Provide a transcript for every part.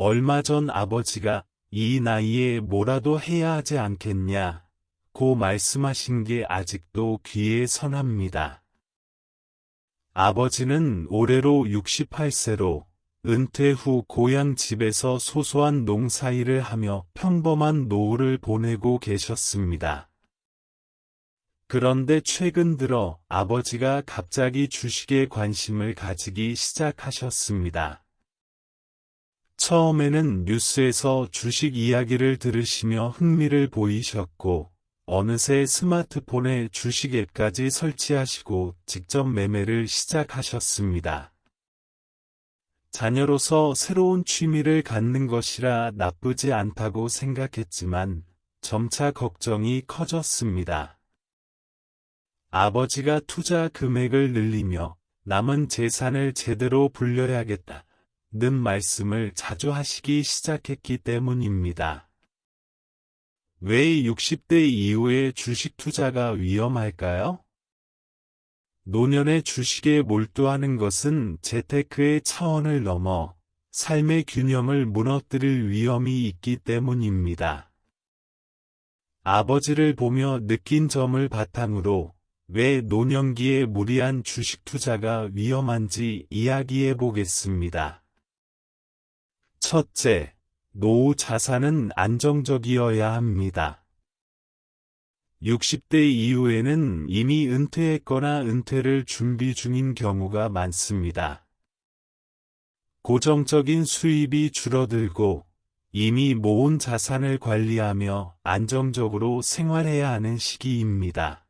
얼마 전 아버지가 이 나이에 뭐라도 해야 하지 않겠냐고 말씀하신 게 아직도 귀에 선합니다. 아버지는 올해로 68세로 은퇴 후 고향 집에서 소소한 농사일을 하며 평범한 노후를 보내고 계셨습니다. 그런데 최근 들어 아버지가 갑자기 주식에 관심을 가지기 시작하셨습니다. 처음에는 뉴스에서 주식 이야기를 들으시며 흥미를 보이셨고, 어느새 스마트폰에 주식 앱까지 설치하시고 직접 매매를 시작하셨습니다. 자녀로서 새로운 취미를 갖는 것이라 나쁘지 않다고 생각했지만, 점차 걱정이 커졌습니다. 아버지가 투자 금액을 늘리며 남은 재산을 제대로 불려야겠다는 말씀을 자주 하시기 시작했기 때문입니다. 왜 60대 이후에 주식 투자가 위험할까요? 노년의 주식에 몰두하는 것은 재테크의 차원을 넘어 삶의 균형을 무너뜨릴 위험이 있기 때문입니다. 아버지를 보며 느낀 점을 바탕으로 왜 노년기에 무리한 주식 투자가 위험한지 이야기해 보겠습니다. 첫째, 노후 자산은 안정적이어야 합니다. 60대 이후에는 이미 은퇴했거나 은퇴를 준비 중인 경우가 많습니다. 고정적인 수입이 줄어들고 이미 모은 자산을 관리하며 안정적으로 생활해야 하는 시기입니다.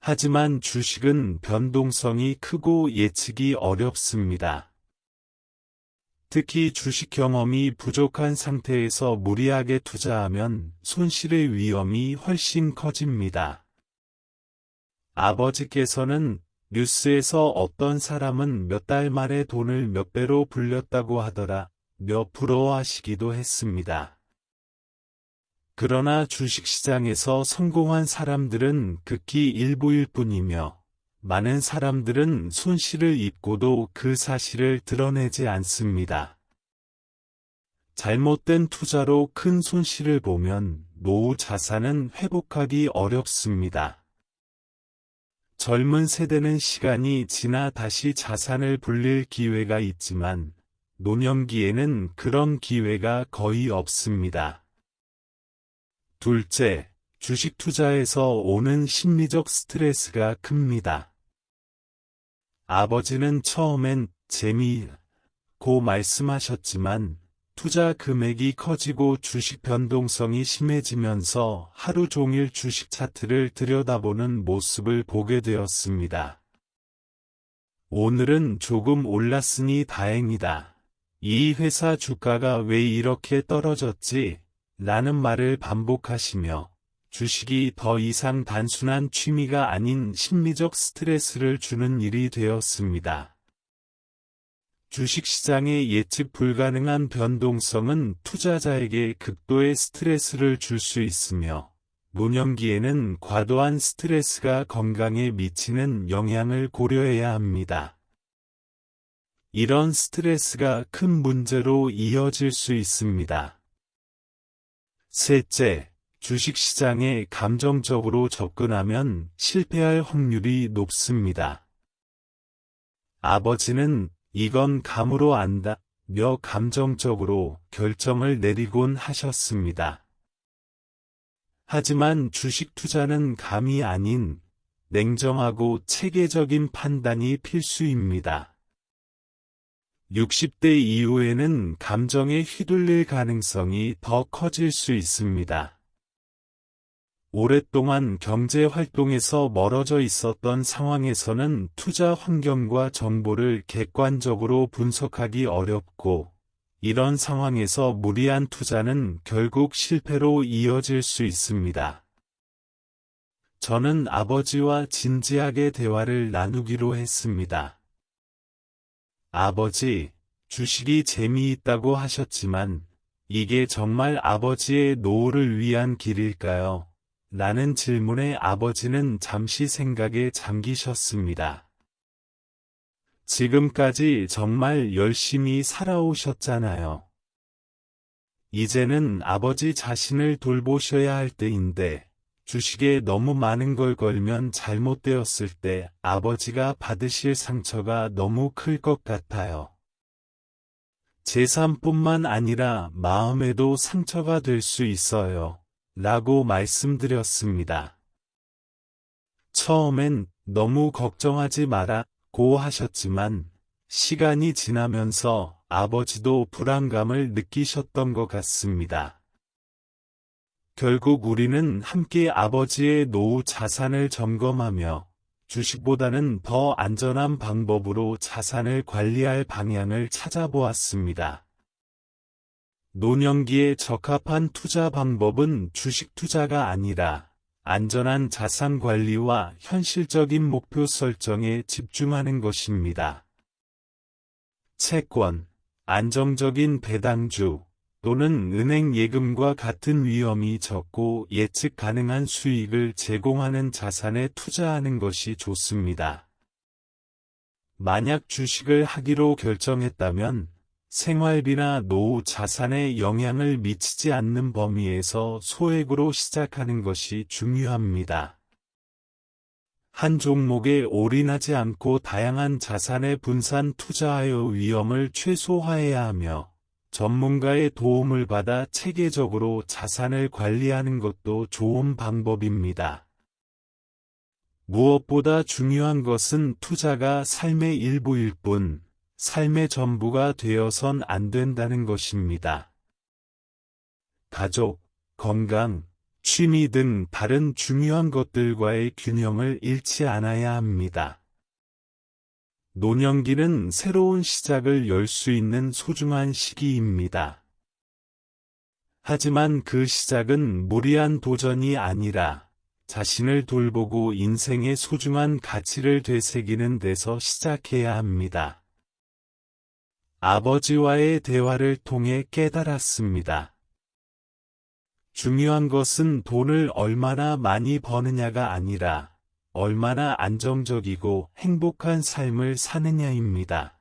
하지만 주식은 변동성이 크고 예측이 어렵습니다. 특히 주식 경험이 부족한 상태에서 무리하게 투자하면 손실의 위험이 훨씬 커집니다. 아버지께서는 뉴스에서 어떤 사람은 몇 달 만에 돈을 몇 배로 불렸다고 하더라 며 부러워하시기도 했습니다. 그러나 주식시장에서 성공한 사람들은 극히 일부일 뿐이며 많은 사람들은 손실을 입고도 그 사실을 드러내지 않습니다. 잘못된 투자로 큰 손실을 보면 노후 자산은 회복하기 어렵습니다. 젊은 세대는 시간이 지나 다시 자산을 불릴 기회가 있지만 노년기에는 그런 기회가 거의 없습니다. 둘째, 주식 투자에서 오는 심리적 스트레스가 큽니다. 아버지는 처음엔 재미있고 말씀하셨지만 투자 금액이 커지고 주식 변동성이 심해지면서 하루 종일 주식 차트를 들여다보는 모습을 보게 되었습니다. 오늘은 조금 올랐으니 다행이다. 이 회사 주가가 왜 이렇게 떨어졌지? 라는 말을 반복하시며 주식이 더 이상 단순한 취미가 아닌 심리적 스트레스를 주는 일이 되었습니다. 주식시장의 예측 불가능한 변동성은 투자자에게 극도의 스트레스를 줄 수 있으며 노년기에는 과도한 스트레스가 건강에 미치는 영향을 고려해야 합니다. 이런 스트레스가 큰 문제로 이어질 수 있습니다. 셋째, 주식시장에 감정적으로 접근하면 실패할 확률이 높습니다. 아버지는 이건 감으로 안다 며 감정적으로 결정을 내리곤 하셨습니다. 하지만 주식 투자는 감이 아닌 냉정하고 체계적인 판단이 필수입니다. 60대 이후에는 감정에 휘둘릴 가능성이 더 커질 수 있습니다. 오랫동안 경제 활동에서 멀어져 있었던 상황에서는 투자 환경과 정보를 객관적으로 분석하기 어렵고, 이런 상황에서 무리한 투자는 결국 실패로 이어질 수 있습니다. 저는 아버지와 진지하게 대화를 나누기로 했습니다. 아버지, 주식이 재미있다고 하셨지만, 이게 정말 아버지의 노후를 위한 길일까요? 라는 질문에 아버지는 잠시 생각에 잠기셨습니다. 지금까지 정말 열심히 살아오셨잖아요. 이제는 아버지 자신을 돌보셔야 할 때인데, 주식에 너무 많은 걸 걸면 잘못되었을 때 아버지가 받으실 상처가 너무 클 것 같아요. 재산뿐만 아니라 마음에도 상처가 될 수 있어요. 라고 말씀드렸습니다. 처음엔 너무 걱정하지 마라고 하셨지만 시간이 지나면서 아버지도 불안감을 느끼셨던 것 같습니다. 결국 우리는 함께 아버지의 노후 자산을 점검하며 주식보다는 더 안전한 방법으로 자산을 관리할 방향을 찾아보았습니다. 노년기에 적합한 투자 방법은 주식 투자가 아니라 안전한 자산 관리와 현실적인 목표 설정에 집중하는 것입니다. 채권, 안정적인 배당주 또는 은행 예금과 같은 위험이 적고 예측 가능한 수익을 제공하는 자산에 투자하는 것이 좋습니다. 만약 주식을 하기로 결정했다면 생활비나 노후 자산에 영향을 미치지 않는 범위에서 소액으로 시작하는 것이 중요합니다. 한 종목에 올인하지 않고 다양한 자산에 분산 투자하여 위험을 최소화해야 하며 전문가의 도움을 받아 체계적으로 자산을 관리하는 것도 좋은 방법입니다. 무엇보다 중요한 것은 투자가 삶의 일부일 뿐, 삶의 전부가 되어선 안 된다는 것입니다. 가족, 건강, 취미 등 다른 중요한 것들과의 균형을 잃지 않아야 합니다. 노년기는 새로운 시작을 열 수 있는 소중한 시기입니다. 하지만 그 시작은 무리한 도전이 아니라 자신을 돌보고 인생의 소중한 가치를 되새기는 데서 시작해야 합니다. 아버지와의 대화를 통해 깨달았습니다. 중요한 것은 돈을 얼마나 많이 버느냐가 아니라 얼마나 안정적이고 행복한 삶을 사느냐입니다.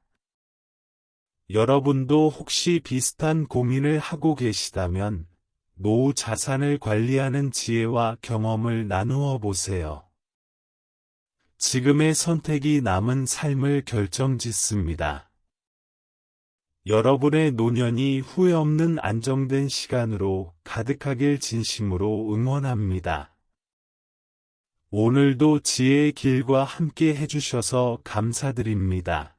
여러분도 혹시 비슷한 고민을 하고 계시다면 노후 자산을 관리하는 지혜와 경험을 나누어 보세요. 지금의 선택이 남은 삶을 결정짓습니다. 여러분의 노년이 후회 없는 안정된 시간으로 가득하길 진심으로 응원합니다. 오늘도 지혜의 길과 함께 해주셔서 감사드립니다.